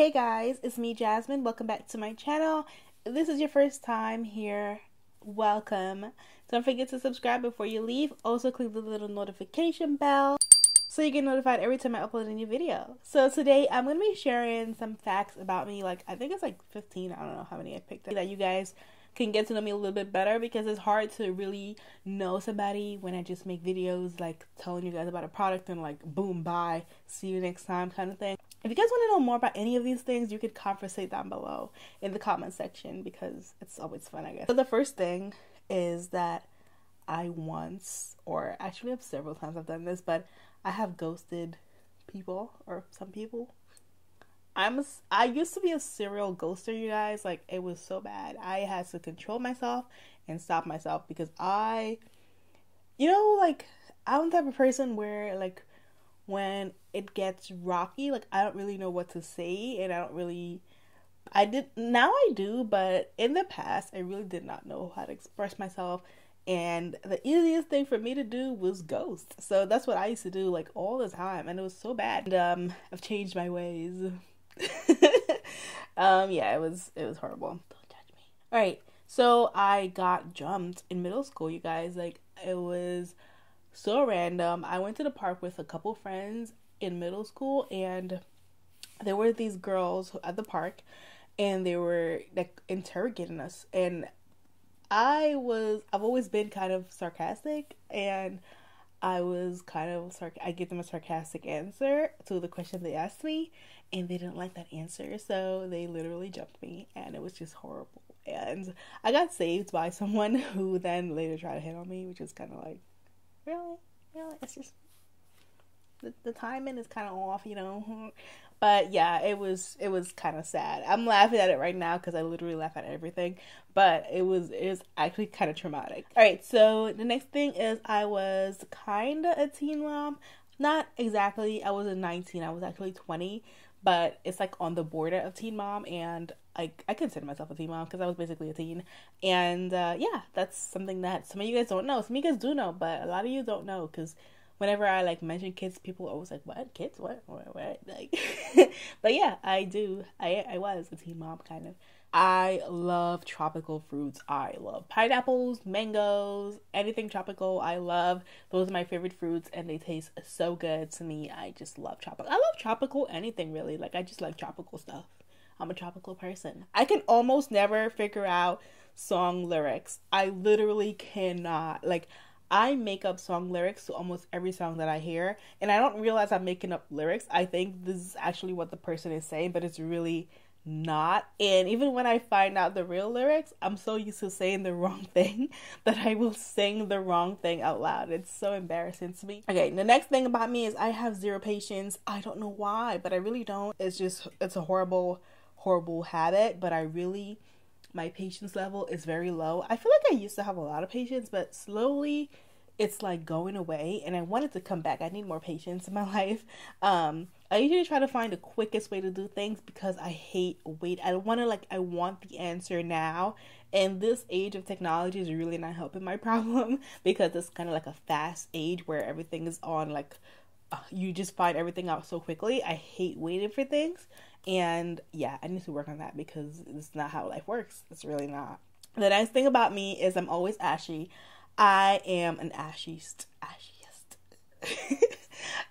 Hey guys, it's me Jasmine. Welcome back to my channel. If this is your first time here, welcome. Don't forget to subscribe before you leave. Also click the little notification bell so you get notified every time I upload a new video. So today I'm going to be sharing some facts about me. I think it's 15. I don't know how many I picked up. That you guys can get to know me a little bit better, because it's hard to really know somebody when I just make videos telling you guys about a product and boom, bye, see you next time kind of thing. If you guys want to know more about any of these things, you could conversate down below in the comment section, because it's always fun, I guess. So the first thing is that I once, or actually have several times I've done this, but I have ghosted people, or some people. I used to be a serial ghoster, you guys. It was so bad. I had to control myself and stop myself, because I'm the type of person where when it gets rocky, I don't really know what to say, and now I do, but in the past I really did not know how to express myself, and the easiest thing for me to do was ghost. So that's what I used to do all the time, and it was so bad. And I've changed my ways. Yeah, it was horrible. Don't judge me. All right, so I got jumped in middle school, you guys. It was so random. I went to the park with a couple friends in middle school, and there were these girls at the park, and they were interrogating us, and I've always been kind of sarcastic, and I gave them a sarcastic answer to the question they asked me, and they didn't like that answer, so they literally jumped me, and it was just horrible. And I got saved by someone who then later tried to hit on me, which is kind of really? It's just the timing is kind of off, But yeah, it was kind of sad. I'm laughing at it right now because I literally laugh at everything, but it was actually kind of traumatic. All right, so the next thing is I was kind of a teen mom. Not exactly. I wasn't 19. I was actually 20, but it's on the border of teen mom, and I consider myself a teen mom because I was basically a teen. And yeah, that's something that some of you guys don't know. Some of you guys do know, but a lot of you don't know, because whenever I mention kids, people are always what? Kids? What? But yeah, I do. I was a teen mom, kind of. I love tropical fruits. I love pineapples, mangoes, anything tropical. I love. Those are my favorite fruits, and they taste so good to me. I just love tropical. I love tropical anything, really. I just like tropical stuff. I'm a tropical person. I can almost never figure out song lyrics. I literally cannot. I make up song lyrics to almost every song that I hear, and I don't realize I'm making up lyrics. I think this is actually what the person is saying, but it's really not. And even when I find out the real lyrics, I'm so used to saying the wrong thing that I will sing the wrong thing out loud. It's so embarrassing to me. Okay, the next thing about me is I have zero patience. I don't know why, but I really don't. It's a horrible habit, but my patience level is very low. I feel like I used to have a lot of patience, but slowly it's going away, and I want it to come back. I need more patience in my life. I usually try to find the quickest way to do things, because I hate wait. I want the answer now, and this age of technology is really not helping my problem, because it's kind of a fast age where everything is on you just find everything out so quickly. I hate waiting for things. And yeah, I need to work on that, because it's not how life works. It's really not. The nice thing about me is I'm always ashy. I am an ashiest.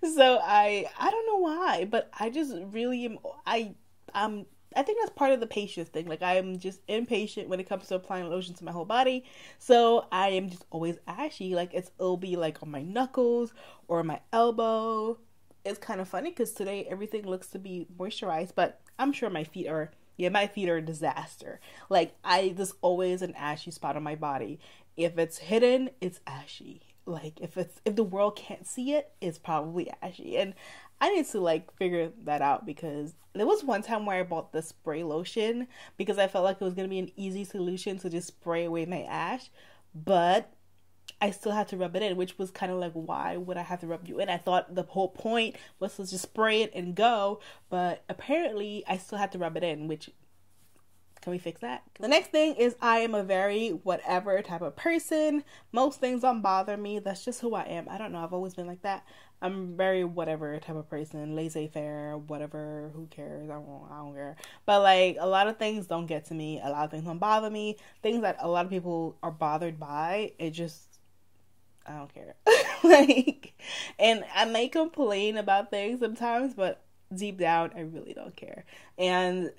So I don't know why, but I just really am. I think that's part of the patience thing. I'm just impatient when it comes to applying lotion to my whole body. So I am just always ashy. It'll be on my knuckles or my elbow. It's kind of funny because today everything looks to be moisturized, but I'm sure my feet are a disaster. There's always an ashy spot on my body. If it's hidden, it's ashy. If the world can't see it, it's probably ashy. And I need to figure that out, because there was one time where I bought the spray lotion because I felt like it was going to be an easy solution to just spray away my ash, but I still had to rub it in, which was kind of why would I have to rub you in? I thought the whole point was to just spray it and go, but apparently I still had to rub it in, which Can we fix that? The next thing is I am a very whatever type of person. Most things don't bother me. That's just who I am. I don't know. I've always been like that. I'm very whatever type of person. Laissez-faire, whatever. Who cares? I don't care. But like a lot of things don't get to me. A lot of things don't bother me. Things that a lot of people are bothered by, it just, I don't care. Like, and I may complain about things sometimes, but deep down, I really don't care. And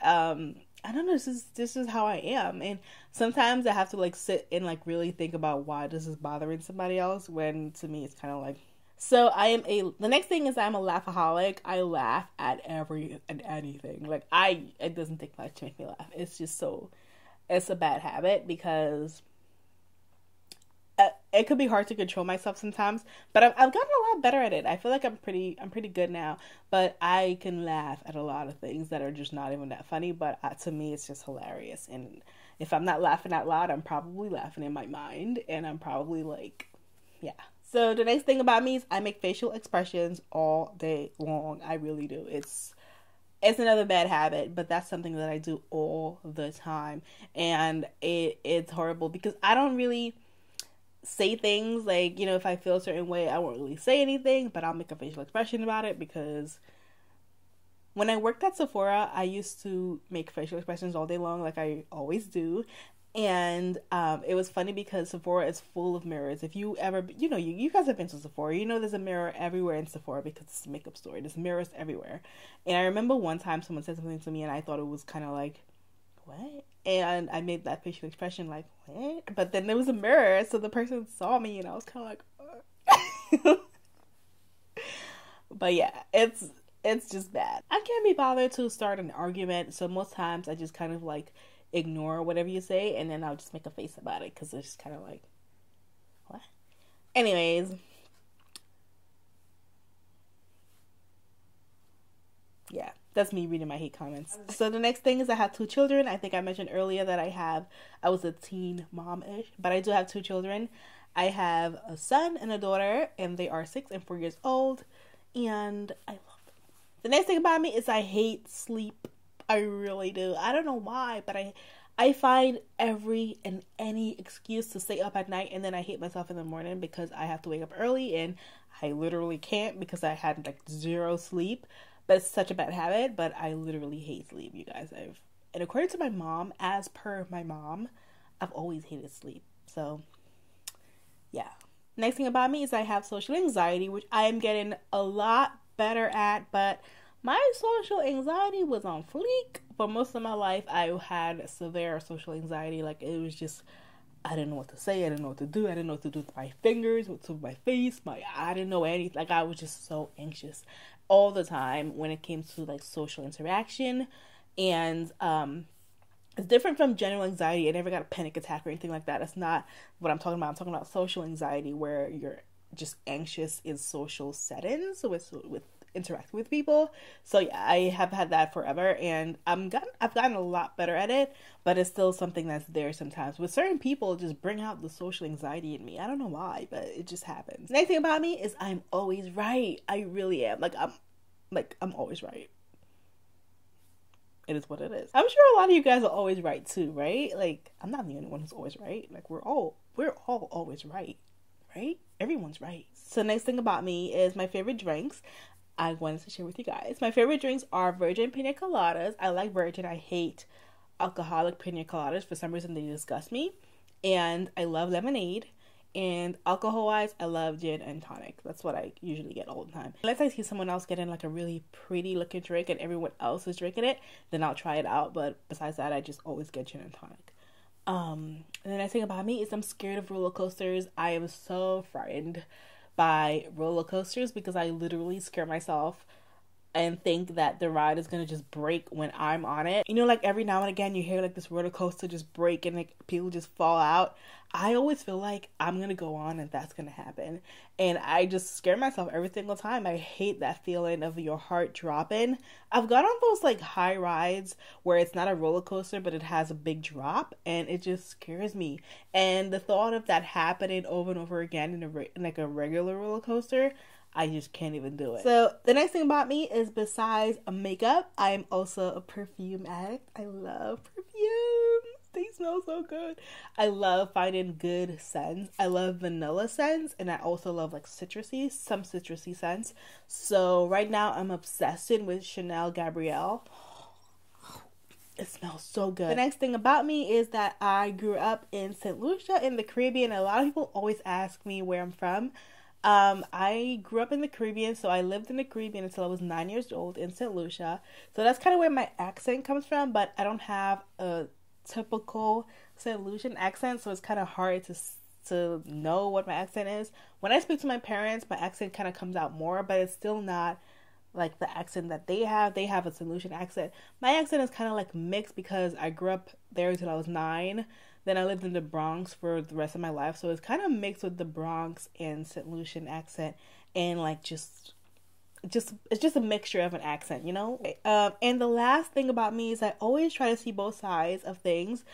I don't know, this is how I am. And sometimes I have to like sit and like really think about why this is bothering somebody else, when to me it's kind of like, so the next thing is I'm a laughaholic. I laugh at anything. Like it doesn't take much to make me laugh. It's a bad habit, because it could be hard to control myself sometimes, but I've gotten a lot better at it. I feel like I'm pretty good now, but I can laugh at a lot of things that are just not even that funny, but to me it's just hilarious. And if I'm not laughing out loud, I'm probably laughing in my mind, and I'm probably like, yeah. So the next thing about me is I make facial expressions all day long. I really do. It's another bad habit, but that's something that I do all the time, and it's horrible because I don't really say things. Like, you know, if I feel a certain way, I won't really say anything, but I'll make a facial expression about it, because when I worked at Sephora, I used to make facial expressions all day long, like I always do. And it was funny because Sephora is full of mirrors. If you ever, you guys have been to Sephora, there's a mirror everywhere in Sephora, because it's a makeup store. There's mirrors everywhere. And I remember one time someone said something to me, and I thought it was kind of like, what? And I made that facial expression like, what? But then there was a mirror, so the person saw me, and I was kind of like, what? But yeah, it's just bad. I can't be bothered to start an argument, so most times I just kind of like ignore whatever you say, and then I'll just make a face about it, because it's just kind of like, what? Anyways, yeah, that's me reading my hate comments. So the next thing is I have 2 children. I think I mentioned earlier that I was a teen mom-ish, but I do have 2 children. I have a son and a daughter, and they are 6 and 4 years old, and I love them. The next thing about me is I hate sleep. I really do. I don't know why, but I find every and any excuse to stay up at night, and then I hate myself in the morning because I have to wake up early, and I literally can't because I had like 0 sleep. But it's such a bad habit, but I literally hate sleep, you guys. And according to my mom, as per my mom, I've always hated sleep. So, yeah. Next thing about me is I have social anxiety, which I am getting a lot better at, but my social anxiety was on fleek. For most of my life, I had severe social anxiety. Like, it was just, I didn't know what to say. I didn't know what to do. I didn't know what to do with my fingers, what to do with my face. I didn't know anything. Like, I was just so anxious all the time when it came to, like, social interaction. And it's different from general anxiety. I never got a panic attack or anything like that. That's not what I'm talking about. I'm talking about social anxiety, where you're just anxious in social settings with interacting with people. So yeah, I have had that forever, and I've gotten a lot better at it, but it's still something that's there sometimes. With certain people, just bring out the social anxiety in me. I don't know why, but it just happens. Next thing about me is I'm always right. I really am. I'm always right. It is what it is. I'm sure a lot of you guys are always right too, right? Like, I'm not the only one who's always right. Like, we're all always right? Everyone's right. So next thing about me is my favorite drinks. I wanted to share with you guys. My favorite drinks are virgin pina coladas. I like virgin. I hate alcoholic pina coladas. For some reason, they disgust me. And I love lemonade. And alcohol-wise, I love gin and tonic. That's what I usually get all the time. Unless I see someone else getting like a really pretty looking drink and everyone else is drinking it, then I'll try it out. But besides that, I just always get gin and tonic. And the next thing about me is I'm scared of roller coasters. I am so frightened by roller coasters because I literally scare myself and think that the ride is gonna just break when I'm on it. Like every now and again you hear like this roller coaster just break and like people just fall out. I always feel like I'm gonna go on and that's gonna happen, and I just scare myself every single time. I hate that feeling of your heart dropping. I've gone on those like high rides where it's not a roller coaster but it has a big drop, and it just scares me. And the thought of that happening over and over again in like a regular roller coaster, I just can't even do it. So the next thing about me is, besides makeup, I am also a perfume addict. I love perfume. smells so good. I love finding good scents. I love vanilla scents, and I also love like some citrusy scents. So right now I'm obsessed with Chanel Gabrielle. It smells so good. The next thing about me is that I grew up in St. Lucia in the Caribbean. A lot of people always ask me where I'm from. I grew up in the Caribbean, so I lived in the Caribbean until I was 9 years old in St. Lucia. So that's kind of where my accent comes from, but I don't have a typical St. Lucian accent, so it's kind of hard to know what my accent is. When I speak to my parents, my accent kind of comes out more, but it's still not like the accent that they have. They have a St. Lucian accent. My accent is kind of like mixed because I grew up there until I was 9. Then I lived in the Bronx for the rest of my life. So it's kind of mixed with the Bronx and St. Lucian accent. And like it's just a mixture of an accent, you know? And the last thing about me is I always try to see both sides of things.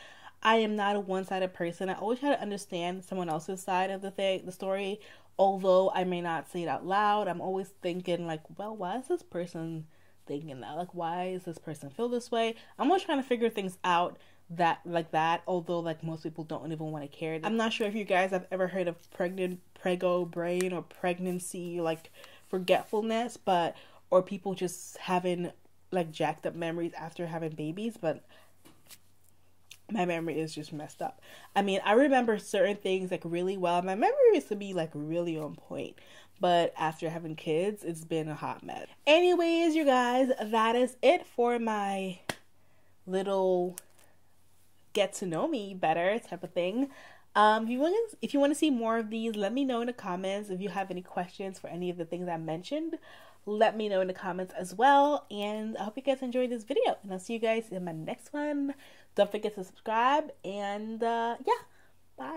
I am not a one-sided person. I always try to understand someone else's side of the story. Although I may not say it out loud, I'm always thinking like, well, why is this person thinking that? Like, why does this person feel this way? I'm always trying to figure things out that, although like most people don't even want to care. I'm not sure if you guys have ever heard of prego brain or pregnancy like forgetfulness, or people just having like jacked up memories after having babies, but my memory is just messed up. I mean, I remember certain things like really well. My memory used to be like really on point, but after having kids, it's been a hot mess. Anyways, you guys, that is it for my little get to know me better type of thing. If you want to see more of these, let me know in the comments. If you have any questions for any of the things I mentioned, let me know in the comments as well. And I hope you guys enjoyed this video, and I'll see you guys in my next one. Don't forget to subscribe, and yeah.